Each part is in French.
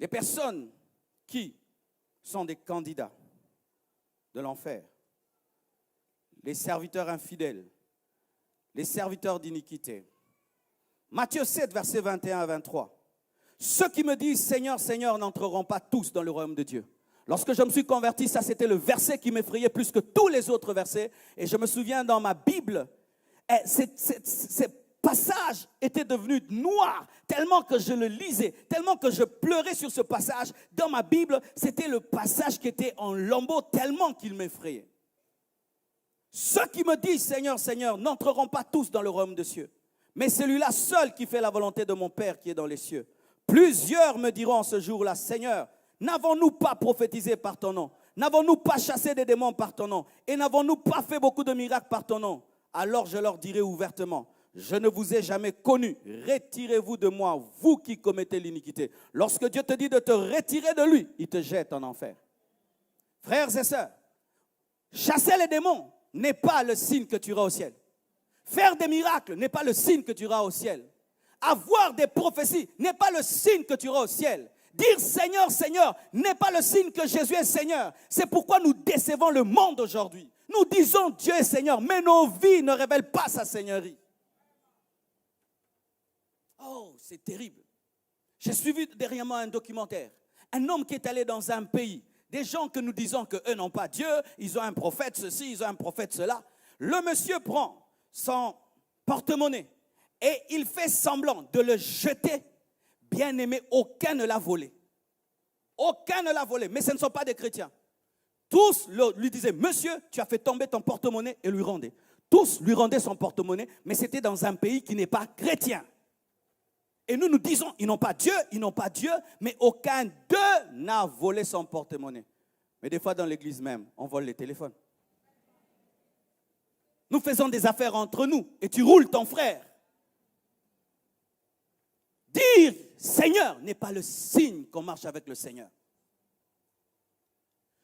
Les personnes qui sont des candidats de l'enfer, les serviteurs infidèles, les serviteurs d'iniquité. Matthieu 7, versets 21 à 23. Ceux qui me disent Seigneur, Seigneur n'entreront pas tous dans le royaume de Dieu. Lorsque je me suis converti, ça c'était le verset qui m'effrayait plus que tous les autres versets. Et je me souviens dans ma Bible, ces passages étaient devenus noirs tellement que je le lisais, tellement que je pleurais sur ce passage. Dans ma Bible, c'était le passage qui était en lambeaux tellement qu'il m'effrayait. Ceux qui me disent Seigneur, Seigneur n'entreront pas tous dans le royaume des cieux, mais celui-là seul qui fait la volonté de mon Père qui est dans les cieux. Plusieurs me diront en ce jour-là, Seigneur, n'avons-nous pas prophétisé par ton nom? N'avons-nous pas chassé des démons par ton nom? Et n'avons-nous pas fait beaucoup de miracles par ton nom? Alors je leur dirai ouvertement, je ne vous ai jamais connu. Retirez-vous de moi, vous qui commettez l'iniquité. Lorsque Dieu te dit de te retirer de lui, il te jette en enfer. Frères et sœurs, chasser les démons n'est pas le signe que tu iras au ciel. Faire des miracles n'est pas le signe que tu iras au ciel. Avoir des prophéties n'est pas le signe que tu iras au ciel. Dire Seigneur, Seigneur n'est pas le signe que Jésus est Seigneur. C'est pourquoi nous décevons le monde aujourd'hui. Nous disons Dieu est Seigneur, mais nos vies ne révèlent pas sa seigneurie. Oh, c'est terrible. J'ai suivi dernièrement un documentaire. Un homme qui est allé dans un pays. Des gens que nous disons qu'eux n'ont pas Dieu, ils ont un prophète ceci, ils ont un prophète cela. Le monsieur prend son porte-monnaie et il fait semblant de le jeter. Bien aimé, aucun ne l'a volé. Aucun ne l'a volé, mais ce ne sont pas des chrétiens. Tous lui disaient, monsieur, tu as fait tomber ton porte-monnaie et lui rendaient. Tous lui rendaient son porte-monnaie, mais c'était dans un pays qui n'est pas chrétien. Et nous disons, ils n'ont pas Dieu, mais aucun d'eux n'a volé son porte-monnaie. Mais des fois dans l'église même, on vole les téléphones. Nous faisons des affaires entre nous et tu roules ton frère. Dire Seigneur n'est pas le signe qu'on marche avec le Seigneur.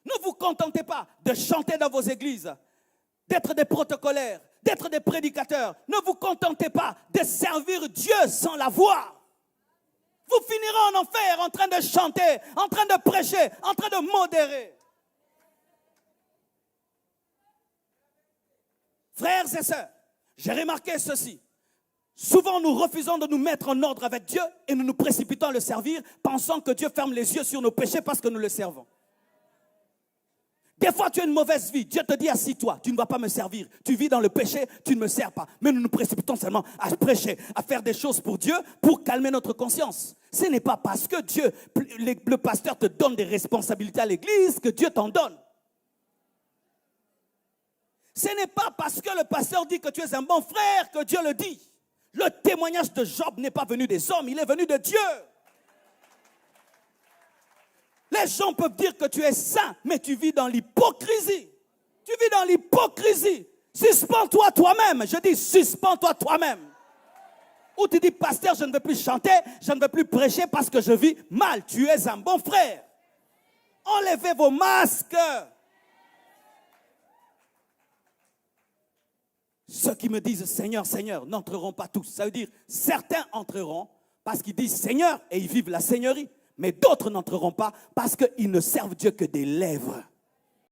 Ne vous contentez pas de chanter dans vos églises, d'être des protocolaires, d'être des prédicateurs. Ne vous contentez pas de servir Dieu sans la voir. Vous finirez en enfer en train de chanter, en train de prêcher, en train de modérer. Frères et sœurs, j'ai remarqué ceci. Souvent, nous refusons de nous mettre en ordre avec Dieu et nous nous précipitons à le servir, pensant que Dieu ferme les yeux sur nos péchés parce que nous le servons. Des fois, tu as une mauvaise vie. Dieu te dit, assis-toi, tu ne vas pas me servir. Tu vis dans le péché, tu ne me sers pas. Mais nous nous précipitons seulement à prêcher, à faire des choses pour Dieu, pour calmer notre conscience. Ce n'est pas parce que Dieu, le pasteur te donne des responsabilités à l'église que Dieu t'en donne. Ce n'est pas parce que le pasteur dit que tu es un bon frère que Dieu le dit. Le témoignage de Job n'est pas venu des hommes, il est venu de Dieu. Les gens peuvent dire que tu es saint, mais tu vis dans l'hypocrisie. Tu vis dans l'hypocrisie. Suspends-toi toi-même. Je dis, suspends-toi toi-même. Ou tu dis, pasteur, je ne veux plus chanter, je ne veux plus prêcher parce que je vis mal. Tu es un bon frère. Enlevez vos masques. Ceux qui me disent Seigneur, Seigneur, n'entreront pas tous. Ça veut dire, certains entreront parce qu'ils disent Seigneur et ils vivent la seigneurie. Mais d'autres n'entreront pas parce qu'ils ne servent Dieu que des lèvres.